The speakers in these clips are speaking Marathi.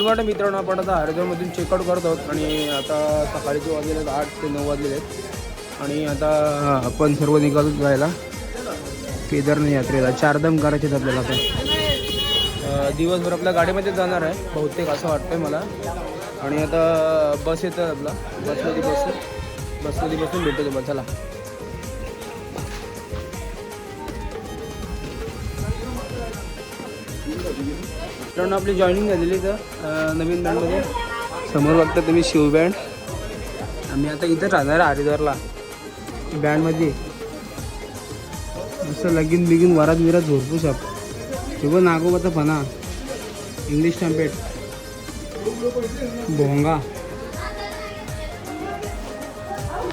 मॉर्निंग मित्रांनो, आपण आता हरिद्वारमधून चेकआउट करत आहोत आणि आता सकाळचे वाजलेले 8 ते 9 वाजलेले आहेत आणि आता आपण सर्व निघालो जायला केदारनाथ यात्रेला. चारधाम करायचे आहेत आपल्याला. आता दिवसभर आपल्या गाडीमध्ये जाणार आहे बहुतेक असं वाटतंय मला. आणि आता बस येतं आपला, बसमध्ये बसून भेटतो तुम्हाला. चला मित्रांनो, आपली जॉईनिंग झालेली तर नवीन बँडमध्ये. समोर बघता तुम्ही शिव बँड. आम्ही आता इथं राहणार हरिद्वारला बँडमध्ये. असं लगीन बिगीन वरात विरात भरपूर साप. तेव्हा नागोबाचा फणा, इंग्लिश टॅम्पेट, भोंगा.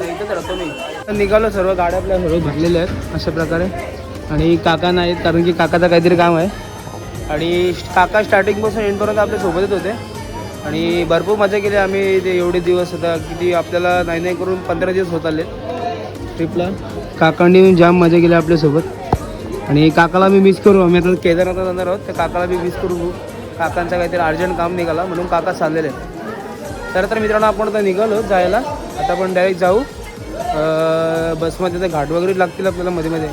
इथंच राहतो मी. निघालो, सर्व गाड्या आपल्या सर्व भरलेल्या आहेत अशा प्रकारे. आणि काका नाहीत कारण की काकाचं काहीतरी काम आहे. आणि काका स्टार्टिंगपासून एंडपर्यंत आपल्या सोबतच होते आणि भरपूर मजा केली आम्ही. ते एवढे दिवस होता किती आपल्याला नाही करून 15 दिवस होत आले ट्रिपला. काकांनी जाम मजा केली आपल्यासोबत आणि काकाला मी मिस करू. आम्ही आता केदारनाथला जाणार आहोत, तर काकाला मी मिस करू. काकांचा काहीतरी अर्जंट काम निघाला म्हणून काका चाललेले आहेत. तर मित्रांनो, आपण आता निघालो जायला. आता आपण डायरेक्ट जाऊ बसमध्ये. तर घाट वगैरे लागतील आपल्याला मध्ये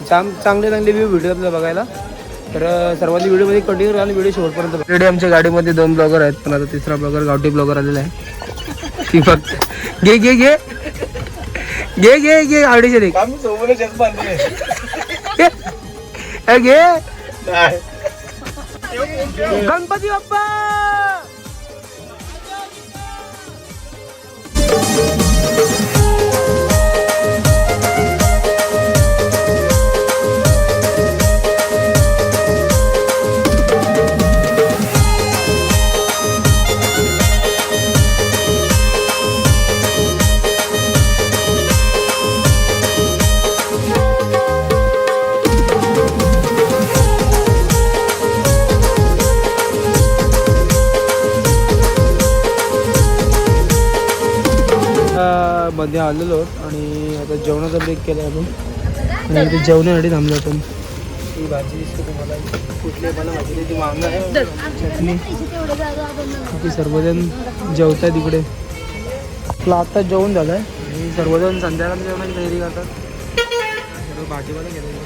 जाम चांगले व्ह्यू भेटतील आपल्याला बघायला. तर सर्वांनी व्हिडिओमध्ये कंटिन्यू राहा आणि व्हिडिओ शेवटपर्यंत. ऑलरेडी आमच्या गाडीमध्ये 2 ब्लॉगर आहेत, पण आता तिसरा ब्लॉगर गावठी ब्लॉगर आलेला आहे. ती फक्त घे घे घे घे घे घे आवडीचे रे घे. गणपती बाप्पा. मध्ये आलेलो आणि आता जेवणाचा ब्रेक केला आपण आणि इथे जेवणासाठी थांबलो आपण. ही भाजी दिसते तुम्हाला, कुठली मला भाजी ती वांगा आहे, चटणी. की सर्वजण जेवत आहे तिकडे. आपलं आत्ताच जेवण झालं आहे आणि सर्वजण संध्याकाळच्या जेवणाची तयारी करतात. सर्व भाजीवाला गेले.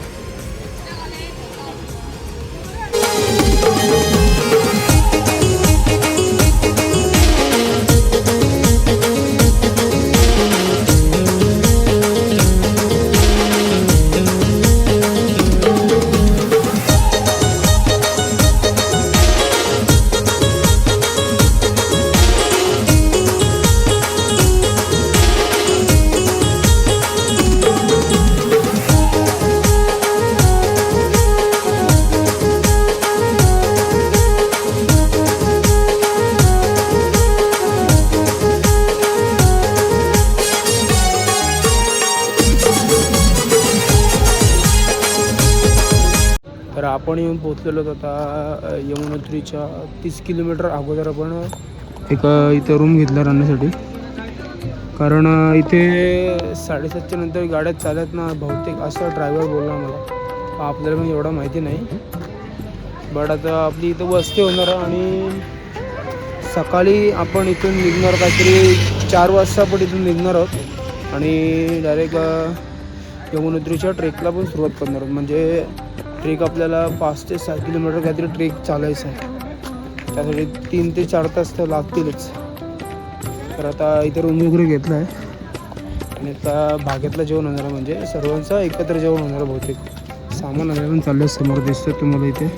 तर आपण येऊन पोचलेलो आता यमुनोत्रीच्या 30 किलोमीटर अगोदर. आपण इथं रूम घेतला राहण्यासाठी, कारण इथे 7:30च्या नंतर गाड्या चालत ना बहुतेक, असं ड्रायव्हर बोलला मला. आपल्याला पण एवढं माहिती नाही, बट आता आपली इथं वस्ती होणार आणि सकाळी आपण इथून निघणार काहीतरी 4 वाजता. आपण इथून निघणार आहोत आणि डायरेक्ट यमुनोत्रीच्या ट्रेकला पण सुरुवात करणार आहोत. म्हणजे ट्रेक आपल्याला 5 ते 6 किलोमीटर काहीतरी ट्रेक चालायचं आहे. त्यासाठी 3 ते 4 तास तर लागतीलच. तर आता इथे रूम वगैरे घेतला आहे आणि आता भाग्यातलं जेवण होणार आहे. म्हणजे सर्वांचं एकत्र जेवण होणार आहे बहुतेक. सामान आणायला चाललं आहे, समोर दिसतं तुम्हाला इथे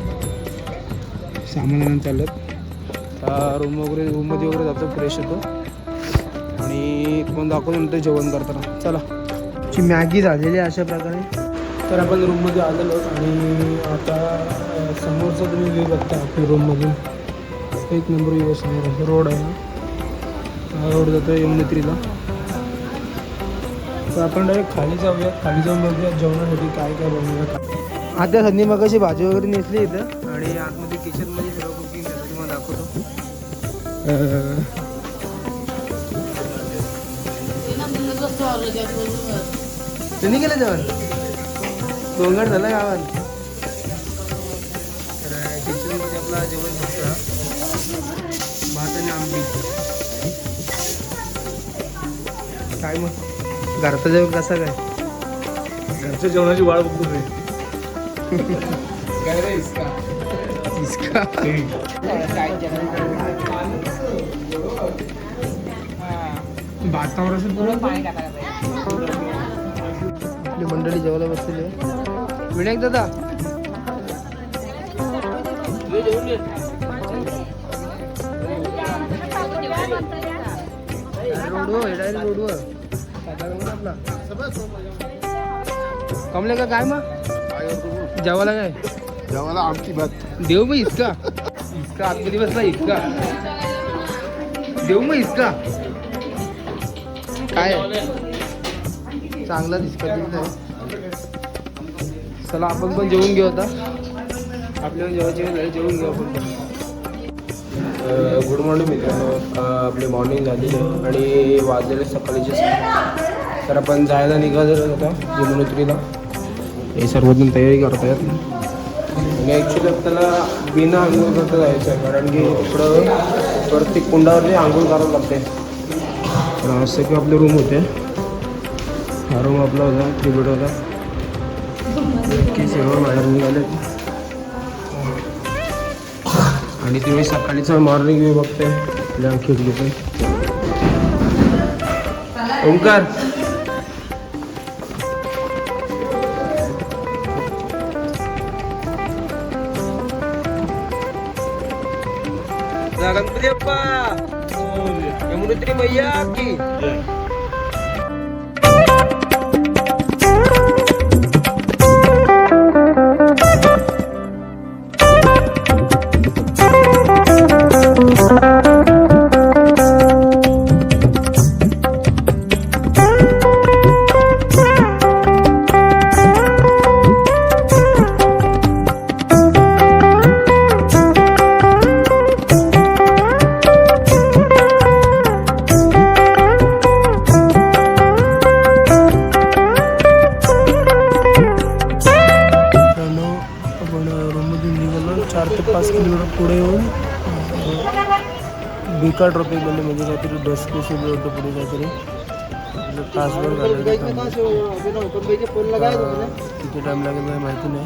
सामान आणायला चाललं आहे. रूममध्ये वगैरे जातो, फ्रेश होतो आणि तुम्हाला दाखवतो नंतर जेवण करताना. चला, ची मॅगी झालेली आहे अशा प्रकारे. तर आपण रूममध्ये आलेलो आणि आता समोरचा तुम्ही व्ह्यू बघता आपल्या रूममधून. एक नंबर व्ह्यू समोर रोड आहे. हा रोड जातो यमुनोत्रीला. तर आपण डायरेक्ट खाली जाऊया. खाली जाऊन बघूया जेवणासाठी काय काय बनवूया. आता संधी मग अशी भाजी वगैरे नेसली इथं आणि आतमध्ये किचनमध्ये सर्व कुकिंग झालं तुम्हाला दाखवतो. तुम्ही केलं जेवण? गोंगाट झाला गावात. तर किचनमध्ये आपला जेवण होतं. काय मग घरचं जेवण कसं काय? घरच्या जेवणाची वाढ बघतो मी. काय रे इसका भातावर असं आपली मंडळी जेवायला बसलेली आहे. विनायक दादा रोडवर आपला कमले का काय मग जेवायला काय? जेवायला आमची भात. देव मग इसका आतमध्ये बसला इसका देव मग इसका काय चांगला दिसका दिसतंय. चला आपण पण जेवून घेऊ आता. आपल्याला जेवायची वेळ जेवून घेऊ आपण. गुड मॉर्निंग मित्रांनो. आपली मॉर्निंग झाली आणि वाजलेले सकाळीचे 6. तर आपण जायला निघालो होता यमुनोत्रीला. हे सर्वजण तयारी करतायत आणि ॲक्च्युली आपल्याला बिना आंघोळ करता जायचं आहे, कारण की इकडं प्रत्येक कुंडावरती आंघोळ करावं लागते. तर असं की आपले रूम होते. हा रूम आपला होता 3 बेड होता. नक्की सर्व बाहेर निघाले आणि तुम्ही सकाळीचं मॉर्निंग व्यू बघते आपल्या खिडकीतून. ओंकार गणपती बाप्पा यमुनोत्री मैया की. पुढे येऊन बिका ट्रॉफिक म्हणजे काहीतरी डस्केस होतं पुढे काहीतरी तासभर झालं. किती टाईम लागेल मला माहिती नाही.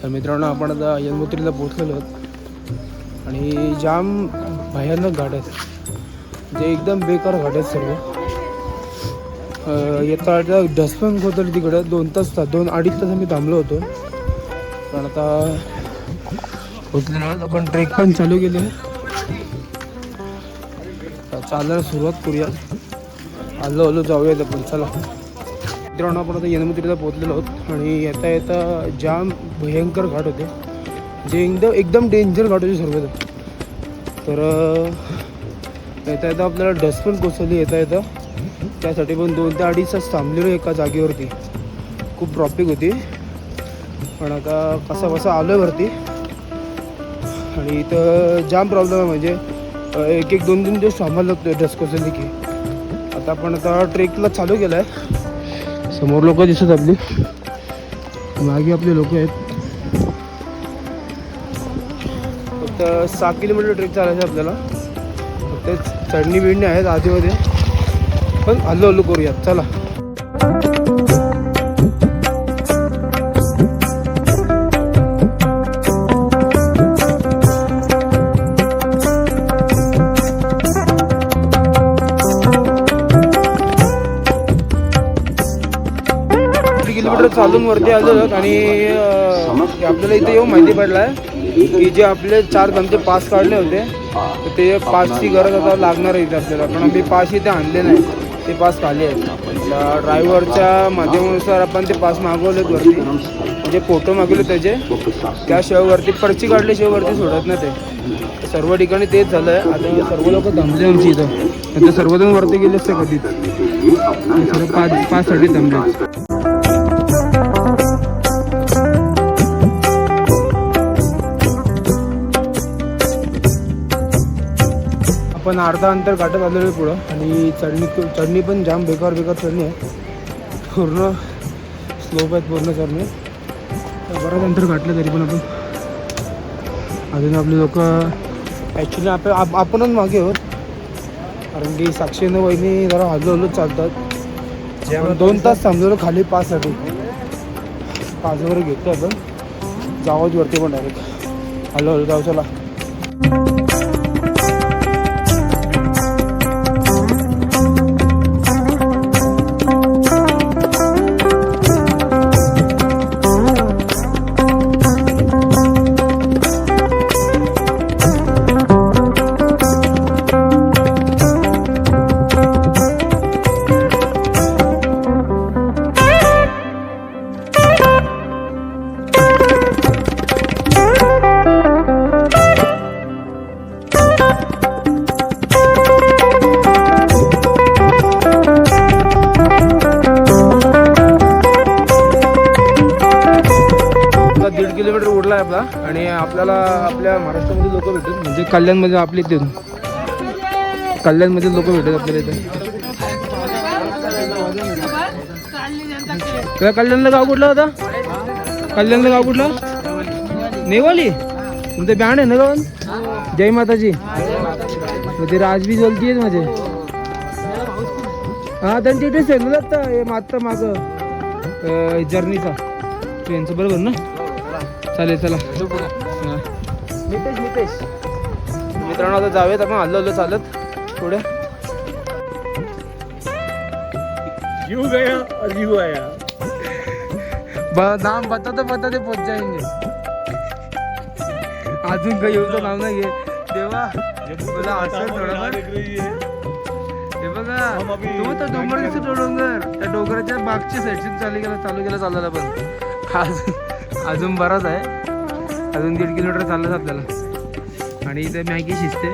तर मित्रांनो आपण आता यमुनोत्रीला पोहोचलेलो आहोत आणि जाम भयानक घाट आहेत, जे एकदम बेकार घाट आहेत सर्व. येता डस्टबिन होतं तिकडं 2 तास 2-2.5 तास आम्ही थांबलो होतो. पण आता पोहोचलेलो आहोत. आपण ट्रेक पण चालू केली आहे. चालायला सुरुवात करूया. आलो जाऊयात आपण. चला मित्रांनो आपण आता यमुनोत्रीला पोहोचलेलो आहोत आणि येता येता जाम भयंकर घाट होते, जे एकदम डेंजर घाट होते सर्व. तर येता येता आपल्याला डस्टबिन कोसळली येता त्यासाठी पण 2 ते 2.5 तास थांबलेलो एका जागेवरती. खूप ट्रॉफिक होती, पण आता कसा आलो आहे वरती. आणि इथं जाम प्रॉब्लेम आहे, म्हणजे 1-2 दिवस थांबायला लागतो डस्ट कोसळली की. आता आपण ट्रेकला चालू केलं आहे. समोर लोक दिसत आपली, मागे आपले लोक आहेत. फक्त 6 किलोमीटर ट्रेक चालायचं आपल्याला. फक्त चढणी बिडणी आहेत आधीमध्ये, पण हल्लो करूयात. चला किलोमीटर चालून वरती आलो आणि आपल्याला इथे येऊन माहिती पडलं आहे की जे आपले 4 धमचे पास काढले होते तर ते पासची गरज आता लागणार आहे इथे आपल्याला, पण आम्ही पास इथे आणले नाही, ते पास खाली आहेत. ड्रायव्हरच्या माध्यमानुसार आपण ते पास मागवलेत वरती, म्हणजे फोटो मागवले त्याचे, त्याशिवाय वरती पर्ची काढल्याशिवाय वरती सोडत नाही ते. सर्व ठिकाणी तेच झालं आहे. आता सर्व लोक थांबले आमची इथं, आता सर्वजण वरती गेले असते कधीच, सर्व पाचसाठी थांबले. आपण अर्धा अंतर गाठत आलेलो आहे पुढं आणि चढणी पण जाम बेकार चढणी आहे, पूर्ण स्लोप आहेत पूर्ण चढणी. बराच अंतर गाठलं तरी पण आपण अजून आपले लोक ॲक्च्युली आपणच मागे आहोत, कारण की साक्षीनं वहिनी जरा हलवलच चालतात. 2 तास थांबलेलो खाली पाससाठी. पास वगैरे घेतो आपण, जावंच वरती पण डायरेक्ट हलवलं जाऊ. चला आपला आणि आपल्याला आपल्या महाराष्ट्रामध्ये लोक भेटतात, म्हणजे कल्याणमध्ये आपले इथे कल्याणमध्ये लोक भेटतात आपल्याला इथे. कल्याणला गाव कुठला होता? कल्याणला गाव कुठला? नेवाली. तुमचं बँड आहे ना गावन? जय माताजी. ते राजबी जलती आहेत माझे. हा त्यांनी तिथे सेंड हे मागचं मागं जर्नीचा ट्रेनचं, बरोबर ना? चालेल चला. मितेश मित्रांनो, आता जाऊयात आपण हल्लो चालत पुढे. नाम बताते पोच जाएंगे. अजून काही येऊचं नाव नाही घे तेव्हा मला असं थोडं. हे बघा तुम्ही तर डोंगर दिसतो, डोंगर त्या डोंगराच्या मागच्या साईडची चालू गेला चालायला, पण अजून बराच आहे, अजून 1.5 किलोमीटर चाललं आपल्याला. आणि इथे मॅगी शिजते.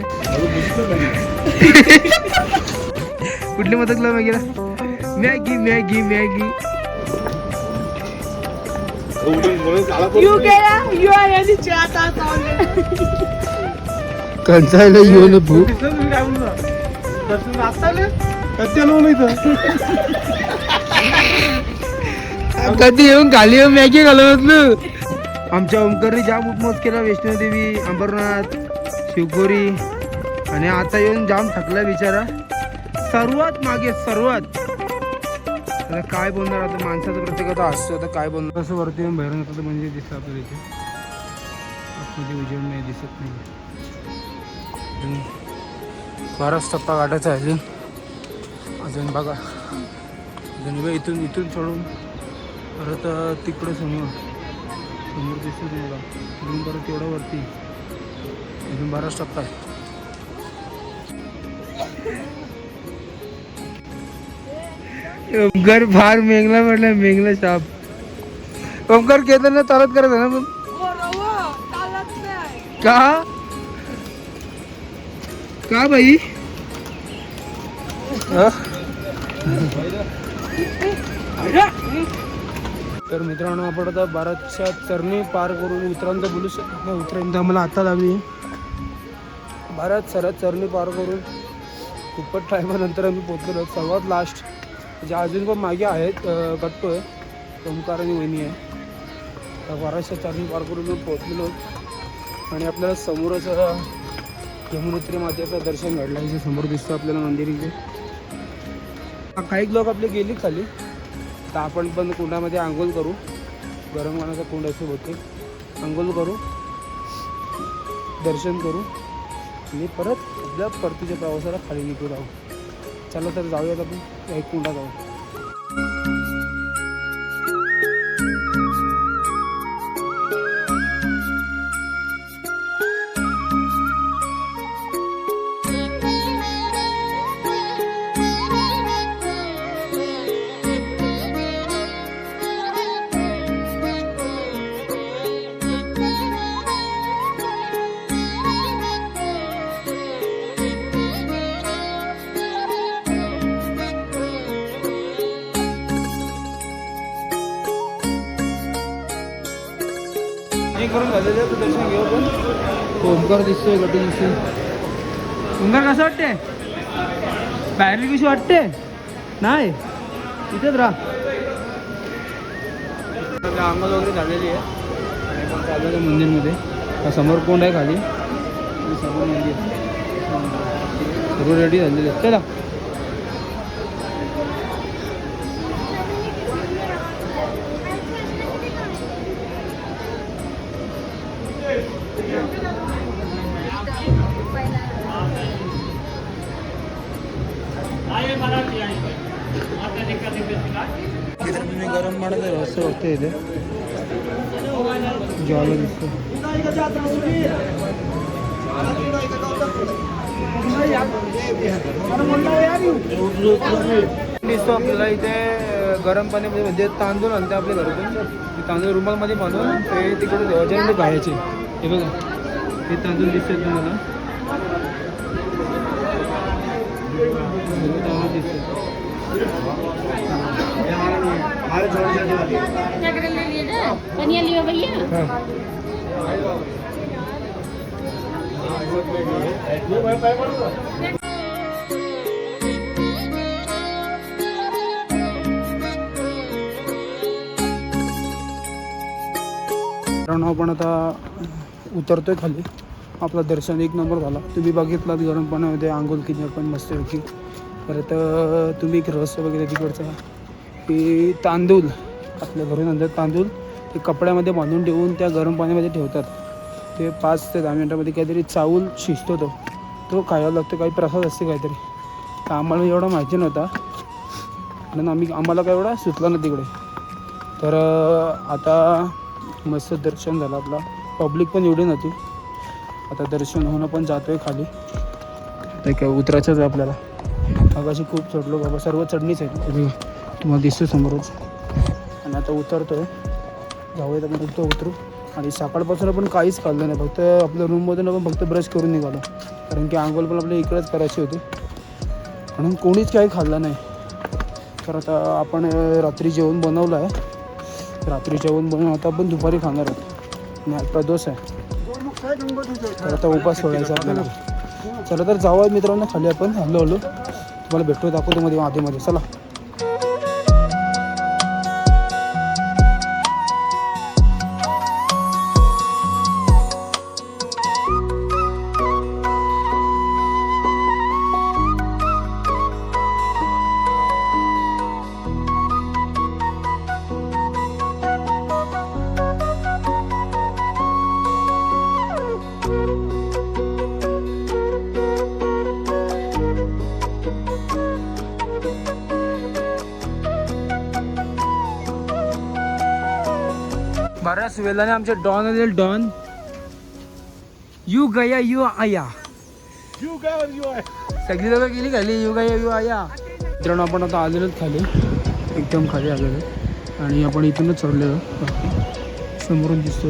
कुठली मदतला मॅगीला? Maggi Maggi Maggi. कंचायला येऊ न भूक कधी येऊन खाली येऊन मॅगी घालवत ना. आमच्या ओमकारने जाम उपमोज केला, वैष्णोदेवी, अंबरनाथ, शिवखोरी, आणि आता येऊन जाम थकला बिचारा. सर्वात मागे आता काय बोलणार, आता माणसाचा प्रत्येकाचा असतो, आता काय बोलणार. कसं वरती येऊन बाहेरून येतं म्हणजे दिसतं आपल्याला इथे, आतमध्ये उजेड नाही दिसत नाही. बराच टप्पा गाठायचा आहे अजून बघा. अजून इथून चढून परत तिकडे समोर दिसतो तुम्हाला, अजून परत तेवढा वरती अजून बराच टप्पा आहे. ओमकार फार मेंगला म्हटलं, मेंगला शाप. ओमकार केदारनाथ चालत करत आहे ना पण? का भाई? तर मित्रांनो, आपण आता बऱ्याचशा चरणी पार करून उतरांत बोलू शकत नाही. उतरांत आम्हाला आता लागली बऱ्याच साऱ्या चरणी पार करून खूपच टायमानंतर आम्ही पोचलेलो. सर्वात लास्ट म्हणजे अजून पण मागे आहेत, कट्टो आहे, ओमकार आणि वहिनी आहे. तर बऱ्याचशा चरणी पार करून पोचलेलो आणि आपल्याला समोरच यमुनोत्री मातेचं दर्शन घडलं. इथे समोर दिसतं आपल्याला मंदिर. इथे काही लोक आपले गेली खाली, तर आपण पण कुंडामध्ये आंघोळ करू. गरम पाण्याचा कुंड असे होते, आंघोळ करू, दर्शन करू आणि परत आपल्या परतीच्या प्रवासाला खाली निघू राहू. चला तर जाऊयात आपण एक कुंडा जाऊ. बुकिंग करून झालेलं आहे, तर दर्शन घेऊ पण. ओंकार दिसतोय, गटू दिसतोय. ओंकार कसं वाटते? बाहेरली कशी वाटते? नाही इथेच राहा. अंगण वगैरे झालेली आहे आणि पण चाललेलं आहे मंदिरमध्ये. समोर कोंड आहे खाली आणि समोर मंदिर सर्व रेडी झालेले आहेत. चला तुम्ही गरम पाण्याचं रहस्य बघते इथे जेवायला दिसतं. दिसतो आपल्याला इथे गरम पाणी म्हणजे तांदूळ आणते आपल्या घरातून. ते तांदूळ रुमालमध्ये बांधून ते तिकडे देवाच्या इकडे खायचे. हे बघा हे तांदूळ दिसतात तुम्हाला. कारण आपण आता उतरतोय खाली. आपला दर्शन एक नंबर झाला. तुम्ही बघितलात गरम पाण्यामध्ये आंघोळ केली आपण मस्तपैकी. परत तुम्ही एक रहस्य बघितलं तिकडचा की तांदूळ आपल्या घरून आणतात. तांदूळ ते कपड्यामध्ये बांधून ठेवून त्या गरम पाण्यामध्ये ठेवतात. ते 5 ते 10 मिनटामध्ये काहीतरी चावूल शिजतो तो खायला लागतो. काही प्रसाद असते काहीतरी. तर आम्हाला एवढा माहिती नव्हता म्हणून आम्हाला काय एवढा सुचला नाही तिकडे. तर आता मस्त दर्शन झालं आपला. पब्लिक पण एवढी नव्हती. आता दर्शन होऊन पण जातो आहे खाली. तर काय उतरायचंच आहे आपल्याला. मगाशी खूप चढलो बाबा. सर्व चढणीच आहेत तुम्हाला दिसतो समोरच. आणि आता उतरतो आहे. जाऊयात आपण उतरू. आणि सकाळपासून आपण काहीच खाल्लं नाही. फक्त आपल्या रूममधून आपण फक्त ब्रश करून निघालो. कारण की आंघोळ पण आपल्या इकडेच करायची होती म्हणून कोणीच काही खाल्लं नाही. तर आता आपण रात्री जेवण बनवलं आहे. रात्री जेवण बनवून आता आपण दुपारी खाणार आहोत. आणि आता प्रदोष आहे तर आता उपास सोडायचा आपल्याला. चला तर जाऊया मित्रांनो खाली आपण. हळूहळू तुम्हाला भेटतो, दाखवतो मध्ये आधीमध्ये. चला बऱ्याच वेळाने आमचे डॉन आले. डॉन यू गया यू आया. सगळी लोक गेली खाली. यू गया यू आया. मित्रांनो आपण आता आलेलोच खाली. एकदम खाली आलेलो आणि आपण इथूनच चढलेलो. समोरून दिसतो.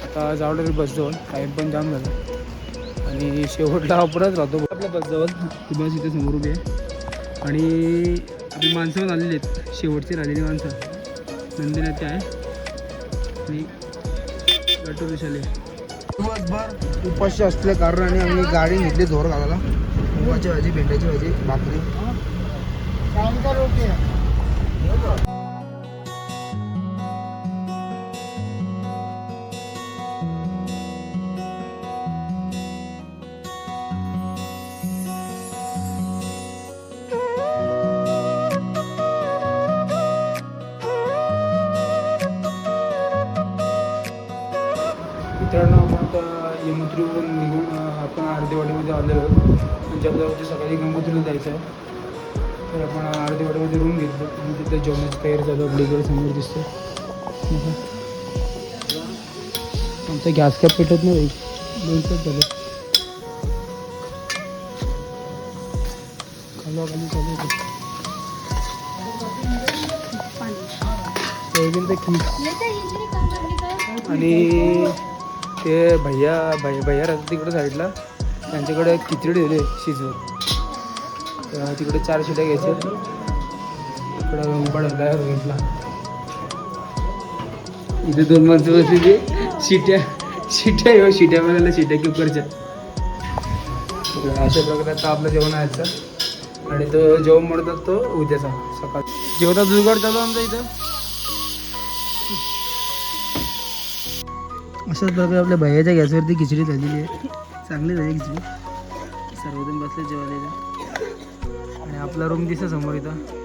आता जावं बसजवळ. टाईम पण जाम झालं आणि शेवटला आपणच राहतो आपल्या बसजवळ. ती बस इथे समोर उभी आहे आणि ती माणसं पण आलेली आहेत. शेवटची राहिलेली माणसं नंदिनी ते आहे आणि गटू विशाले. दिवसभर उपाशी असल्या कारणाने आम्ही गाडी घेतली जोर घालायला. मुगाची भाजी, भेंड्याची भाजी, भाकरी. मित्रांनो आपण आता यमुत्रीवरून निघून आपण आरतीवाडीमध्ये आलेलो आहोत. म्हणजे आपल्याला सकाळी गंगोत्रीला जायचं आहे. तर आपण आरतीवाडीमध्ये रूम घेतलं आणि तिथे जेवणाची तयारी चालू आपल्या इकडे समोर दिसते. आमचा गॅस काय पेटत नाही. 2 तास झाले. खाली चालू आणि ते भैया राहतात तिकडे साईडला. त्यांच्याकडे खिचडी दिली शिजवत. तर तिकडे 4 शिट्या घ्यायच्या. इकडं उभा ढायला घेतला. इथे 2 माणसं बसलेली शिट्या शिट्या शिट्या बनायला शिट्या कुकरच्या. अशा प्रकारे आता आपलं जेवण आहे आणि तो जेवण म्हणतात तो उद्याचा सकाळ. जेवणाचा जुगाड चालू आमचा इथं. अशाच प्रकारे आपल्या भैयाच्या गॅसवरती खिचडी झालेली आहे. चांगली झाली खिचडी. सर्वजण बसले जेवायला आणि आपला रूम दिसत समोर इथं.